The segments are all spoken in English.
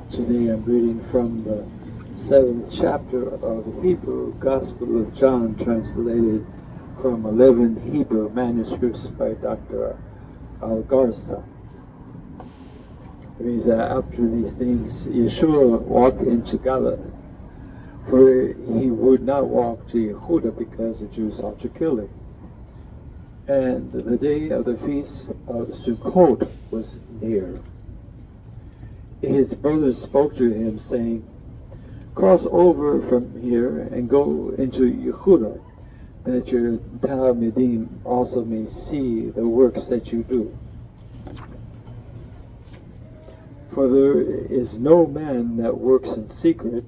Today I'm reading from the 7th chapter of the Hebrew Gospel of John, translated from 11 Hebrew manuscripts by Dr. Garza. It means that after these things, Yeshua walked into Galilee, for he would not walk to Yehuda because the Jews sought to kill him. And the day of the feast of Sukkot was near. His brothers spoke to him, saying, "Cross over from here and go into Yehuda, that your Talmidim also may see the works that you do. For there is no man that works in secret,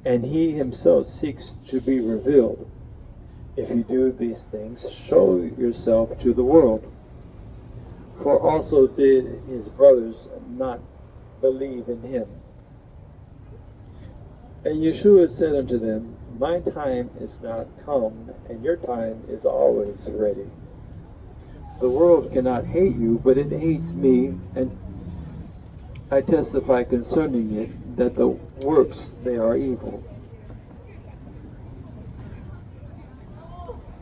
and he himself seeks to be revealed. If you do these things, show yourself to the world." For also did his brothers not believe in him. And Yeshua said unto them, "My time is not come, and your time is always ready. The world cannot hate you, but it hates me, and I testify concerning it, that the works they are evil.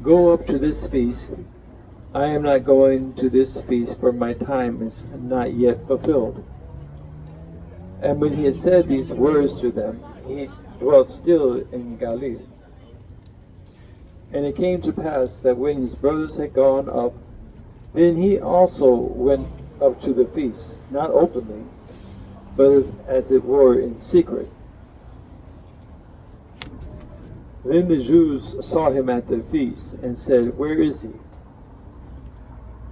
Go up to this feast. I am not going to this feast, for my time is not yet fulfilled." And when he had said these words to them, he dwelt still in Galilee. And it came to pass that when his brothers had gone up, then he also went up to the feast, not openly, but as it were in secret. Then the Jews saw him at the feast, and said, "Where is he?"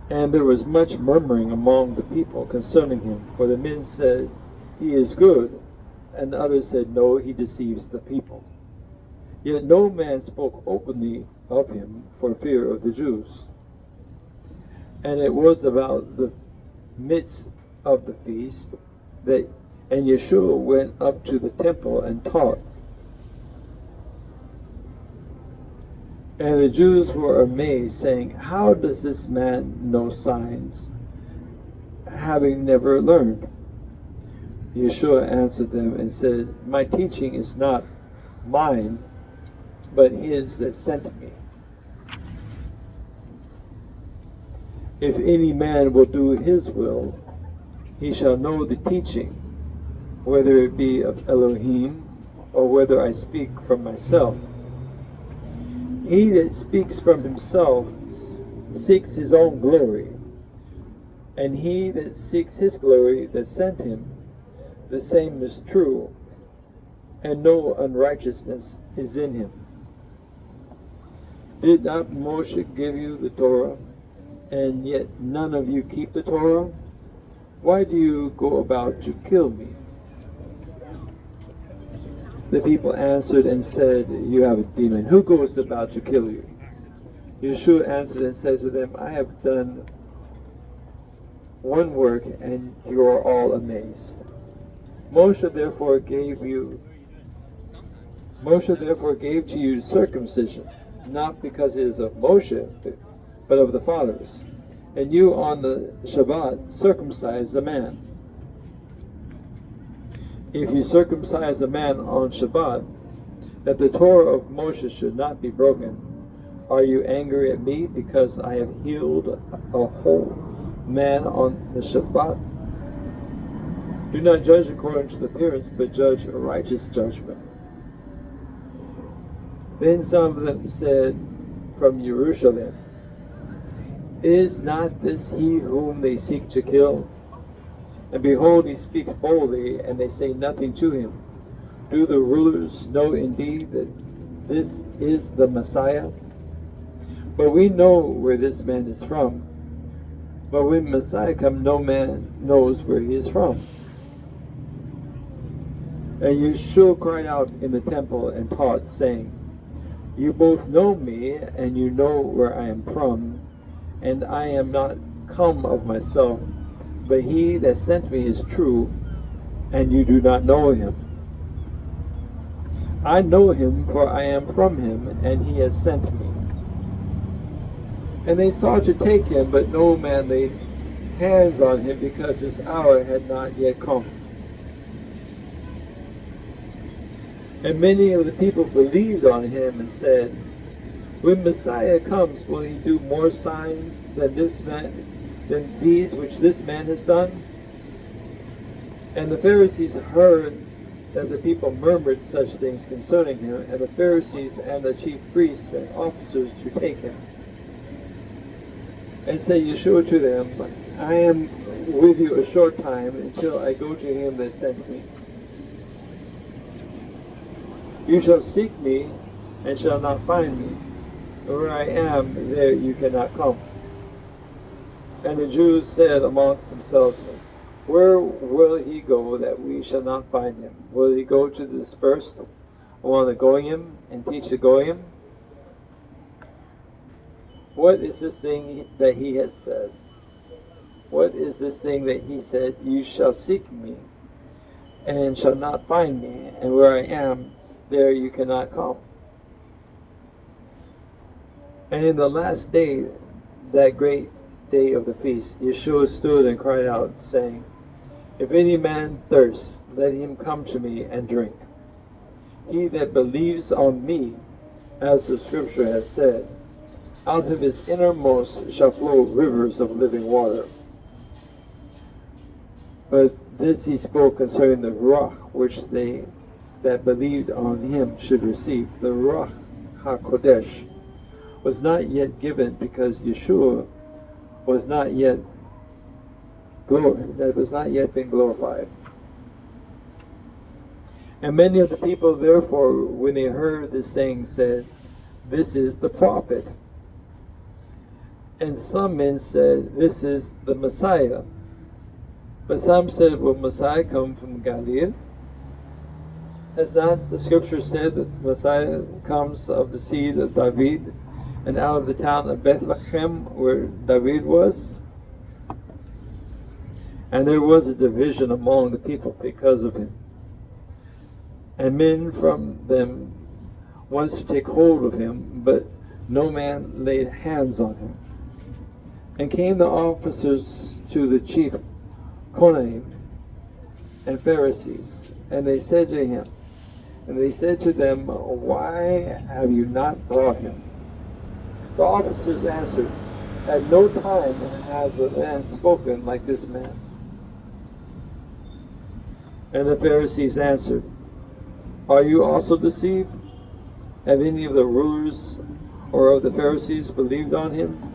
And there was much murmuring among the people concerning him, for the men said, "He is good," and others said, "No, he deceives the people." Yet no man spoke openly of him for fear of the Jews. And it was about the midst of the feast that and Yeshua went up to the temple and taught. And the Jews were amazed, saying, "How does this man know signs, having never learned?" Yeshua answered them and said, "My teaching is not mine, but his that sent me. If any man will do his will, he shall know the teaching, whether it be of Elohim, or whether I speak from myself. He that speaks from himself seeks his own glory, and he that seeks his glory that sent him, the same is true, and no unrighteousness is in him. Did not Moshe give you the Torah, and yet none of you keep the Torah? Why do you go about to kill me?" The people answered and said, "You have a demon. Who goes about to kill you?" Yeshua answered and said to them, "I have done one work, and you are all amazed. Moshe therefore gave to you circumcision, not because it is of Moshe, but of the fathers. And you on the Shabbat circumcise a man. If you circumcise a man on Shabbat, that the Torah of Moshe should not be broken, are you angry at me because I have healed a whole man on the Shabbat? Do not judge according to the appearance, but judge a righteous judgment." Then some of them said from Jerusalem, "Is not this he whom they seek to kill? And behold, he speaks boldly, and they say nothing to him. Do the rulers know indeed that this is the Messiah? But we know where this man is from. But when Messiah comes, no man knows where he is from." And Yeshua cried out in the temple and taught, saying, "You both know me, and you know where I am from, and I am not come of myself, but he that sent me is true, and you do not know him. I know him, for I am from him, and he has sent me." And they sought to take him, but no man laid hands on him, because his hour had not yet come. And many of the people believed on him and said, when Messiah comes, will he do more signs than these which this man has done? And the Pharisees heard that the people murmured such things concerning him, and the Pharisees and the chief priests and officers to take him. And say Yeshua to them, I am with you a short time until I go to him that sent me. You shall seek me and shall not find me. Where I am, there you cannot come. And the Jews said amongst themselves, where will he go that we shall not find him? Will he go to the dispersed among the Goyim and teach the Goyim? What is this thing that he has said? What is this thing that he said? You shall seek me and shall not find me, and where I am, there you cannot come. And in the last day, that great day of the feast, Yeshua stood and cried out, saying, if any man thirst, let him come to me and drink. He that believes on me, as the scripture has said, out of his innermost shall flow rivers of living water. But this he spoke concerning the Ruach, which they that believed on him should receive. The Ruach HaKodesh was not yet given because Yeshua was not yet been glorified. And many of the people therefore, when they heard this saying, said, this is the prophet. And some men said, this is the Messiah. But some said, will Messiah come from Galilee? Has not the scripture said that Messiah comes of the seed of David, and out of the town of Bethlehem, where David was? And there was a division among the people because of him. And men from them wanted to take hold of him, but no man laid hands on him. And came the officers to the chief Kohanim and Pharisees, and they said to them, why have you not brought him? The officers answered, at no time has a man spoken like this man. And the Pharisees answered, are you also deceived? Have any of the rulers or of the Pharisees believed on him?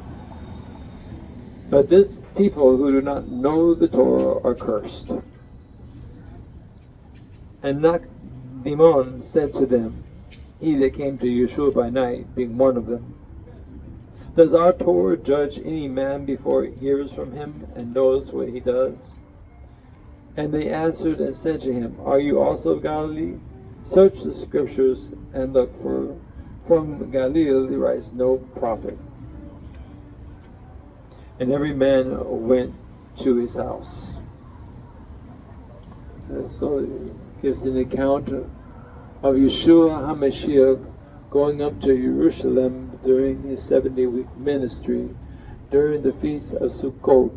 But this people who do not know the Torah are cursed. And Nicodemus said to them, he that came to Yeshua by night, being one of them, does our Torah judge any man before he hears from him and knows what he does? And they answered and said to him, are you also of Galilee? Search the scriptures and look, for from Galilee rise no prophet. And every man went to his house. So it gives an account of Yeshua HaMashiach going up to Jerusalem during his 70-week ministry, during the feast of Sukkot.